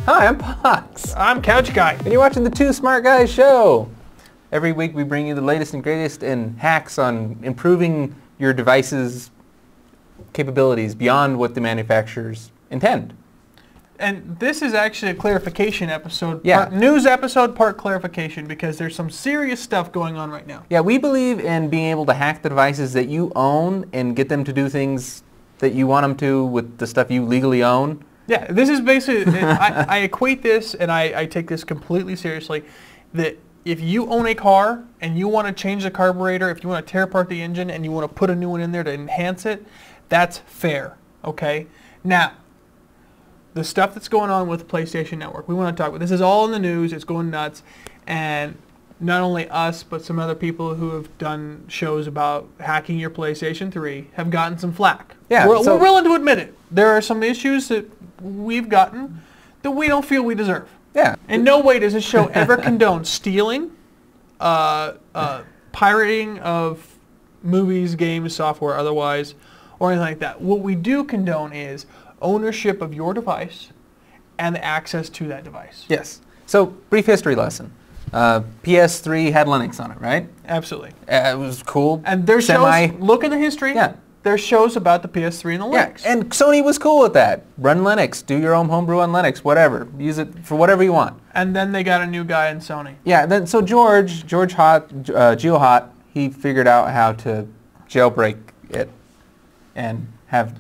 Hi, I'm Pox. I'm Couchguy. And you're watching the Two Smart Guys show. Every week we bring you the latest and greatest in hacks on improving your device's capabilities beyond what the manufacturers intend. And this is actually a clarification episode. Yeah. Part news episode, part clarification, because there's some serious stuff going on right now. Yeah, we believe in being able to hack the devices that you own and get them to do things that you want them to with the stuff you legally own. Yeah, this is basically, I equate this, and I take this completely seriously, that if you own a car and you want to change the carburetor, if you want to tear apart the engine and you want to put a new one in there to enhance it, that's fair, okay? Now, the stuff that's going on with the PlayStation Network, we want to talk about. This is all in the news. It's going nuts. And not only us, but some other people who have done shows about hacking your PlayStation 3 have gotten some flack. Yeah, we're willing to admit it. There are some issues that we've gotten that we don't feel we deserve. Yeah. In no way does this show ever condone stealing, pirating of movies, games, software, otherwise, or anything like that. What we do condone is ownership of your device and access to that device. Yes. So, brief history lesson. PS3 had Linux on it, right? Absolutely. It was cool. And there's shows, look in the history, there's shows about the PS3 and the Linux. Yeah, and Sony was cool with that. Run Linux, do your own homebrew on Linux, whatever. Use it for whatever you want. And then they got a new guy in Sony. Yeah, then so George GeoHot, he figured out how to jailbreak it and have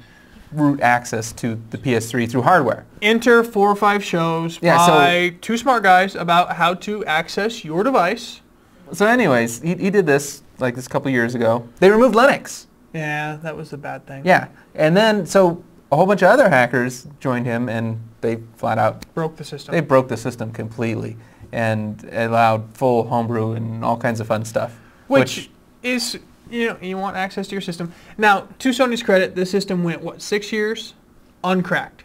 root access to the PS3 through hardware. Enter 4 or 5 shows by two smart guys about how to access your device. So anyways, he did this like this couple years ago. They removed Linux. Yeah, that was the bad thing. Yeah, and then so a whole bunch of other hackers joined him and they flat out broke the system. They broke the system completely and allowed full homebrew and all kinds of fun stuff. Which is, you want access to your system. Now, to Sony's credit, the system went, what, 6 years? Uncracked.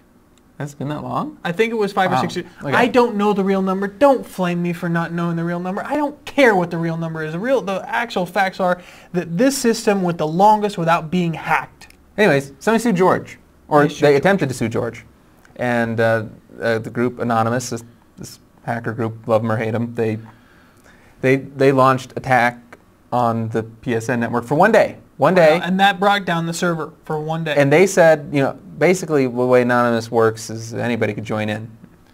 That's been that long? I think it was 5 or 6 years. Okay. I don't know the real number. Don't flame me for not knowing the real number. I don't care what the real number is. The actual facts are that this system went the longest without being hacked. Anyways, somebody sued George. Or they attempted to sue George. And the group Anonymous, this hacker group, love them or hate them, they launched attack on the PSN network for 1 day. One day. And that brought down the server for 1 day. And they said, basically the way Anonymous works is anybody could join in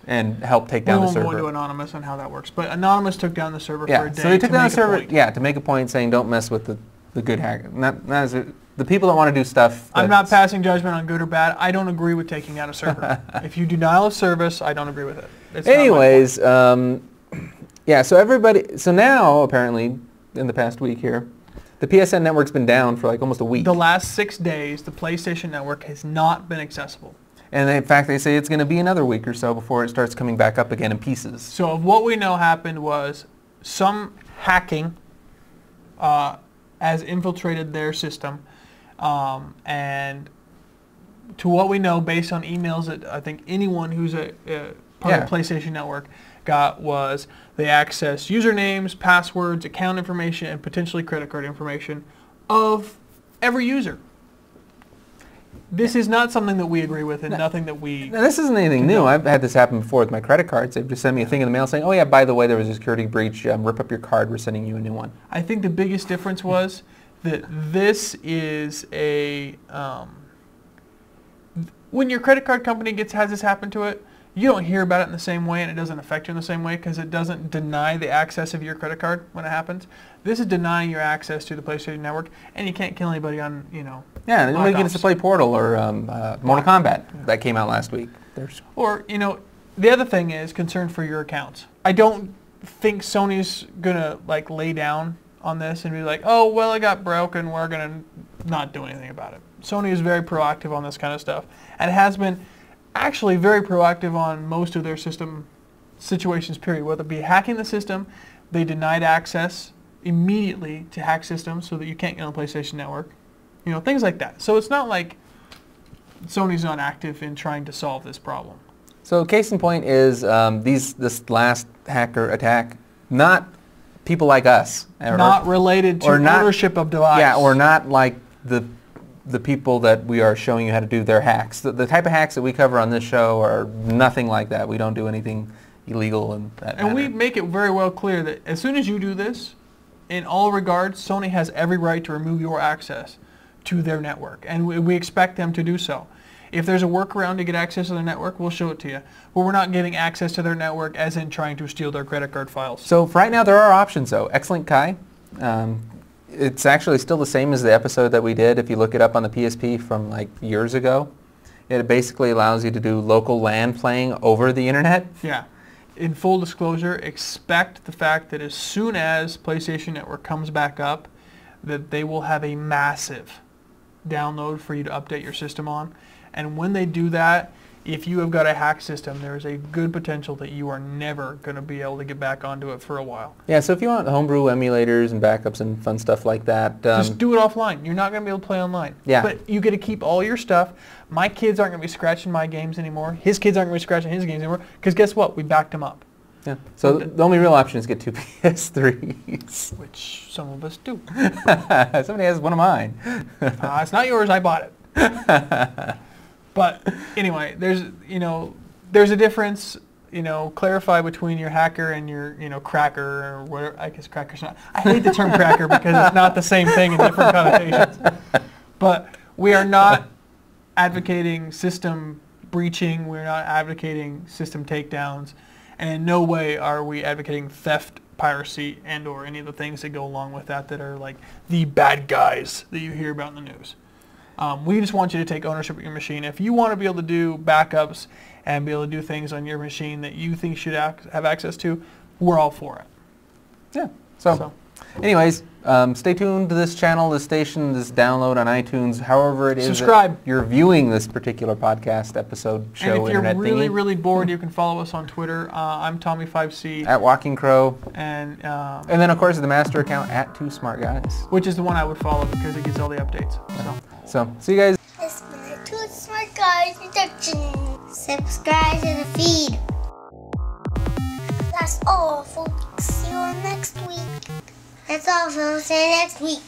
and help take down the server. We won't go into Anonymous on how that works. But Anonymous took down the server for a day. So they took down the server, to make a point saying don't mess with the good hacker. The people that want to do stuff. I'm not passing judgment on good or bad. I don't agree with taking out a server. If you denial of service, I don't agree with it. Anyways, so now apparently in the past week here, the PSN network's been down for like almost a week. The last 6 days, the PlayStation Network has not been accessible. And in fact, they say it's going to be another week or so before it starts coming back up again in pieces. So what we know happened was some hacking has infiltrated their system. And to what we know, based on emails that I think anyone who's a part of the PlayStation Network got, was they accessed usernames, passwords, account information, and potentially credit card information of every user. This is not something that we agree with, and nothing that we... Now, this isn't anything new. I've had this happen before with my credit cards. They've just sent me a thing in the mail saying, oh yeah, by the way, there was a security breach. Rip up your card. We're sending you a new one. I think the biggest difference was that this is a... when your credit card company has this happen to it, you don't hear about it in the same way, and it doesn't affect you in the same way because it doesn't deny the access of your credit card when it happens. This is denying your access to the PlayStation Network, and you can't kill anybody on, Yeah, nobody gets to play Portal or Mortal Kombat that came out last week. Or, the other thing is concern for your accounts. I don't think Sony's gonna lay down on this and be like, oh, well, it got broken, we're gonna not do anything about it. Sony is very proactive on this kind of stuff, and has been actually very proactive on most of their system situations, period. Whether it be hacking the system, they denied access immediately to hack systems so that you can't get on the PlayStation Network. Things like that. So it's not like Sony's not active in trying to solve this problem. So case in point is this last hacker attack, not people like us. Not related to ownership of device. Yeah, or not like the people that we are showing you how to do their hacks. The type of hacks that we cover on this show are nothing like that. We don't do anything illegal in that And manner. we make it very well clear that as soon as you do this, in all regards, Sony has every right to remove your access to their network, and we expect them to do so. If there's a workaround to get access to their network, we'll show it to you. But we're not giving access to their network as in trying to steal their credit card files. So for right now, there are options though. Xlink Kai, it's actually still the same as the episode that we did. If you look it up on the PSP from like years ago, it basically allows you to do local LAN playing over the internet. Yeah. In full disclosure, expect the fact that as soon as PlayStation Network comes back up, that they will have a massive download for you to update your system on. And when they do that, if you have got a hack system, there is a good potential that you are never going to be able to get back onto it for a while. Yeah, so if you want homebrew emulators and backups and fun stuff like that, just do it offline. You're not going to be able to play online. Yeah. But you get to keep all your stuff. My kids aren't going to be scratching my games anymore. His kids aren't going to be scratching his games anymore. Because guess what? We backed them up. Yeah. So the only real option is get 2 PS3s. Which some of us do. Somebody has one of mine. It's not yours. I bought it. But anyway, there's a difference. Clarify between your hacker and your cracker or whatever. I guess cracker's not. I hate the term cracker because it's not the same thing in different connotations. But we are not advocating system breaching. We're not advocating system takedowns, and in no way are we advocating theft, piracy, and/or any of the things that go along with that are like the bad guys that you hear about in the news. We just want you to take ownership of your machine. If you want to be able to do backups and be able to do things on your machine that you think should have access to, we're all for it. Yeah. So anyways, stay tuned to this channel, this station, this download on iTunes, however it is subscribe. You're viewing this particular podcast episode, show, and if you're internet really, thingy. really bored, you can follow us on Twitter. I'm Tommy5C. At Walking Crow. And then, of course, the master account at 2smartguys. Which is the one I would follow because it gets all the updates. So see you guys. This has been a 2 Smart Guys production. Subscribe to the feed. That's all, folks. See you next week. That's all, folks. See you next week.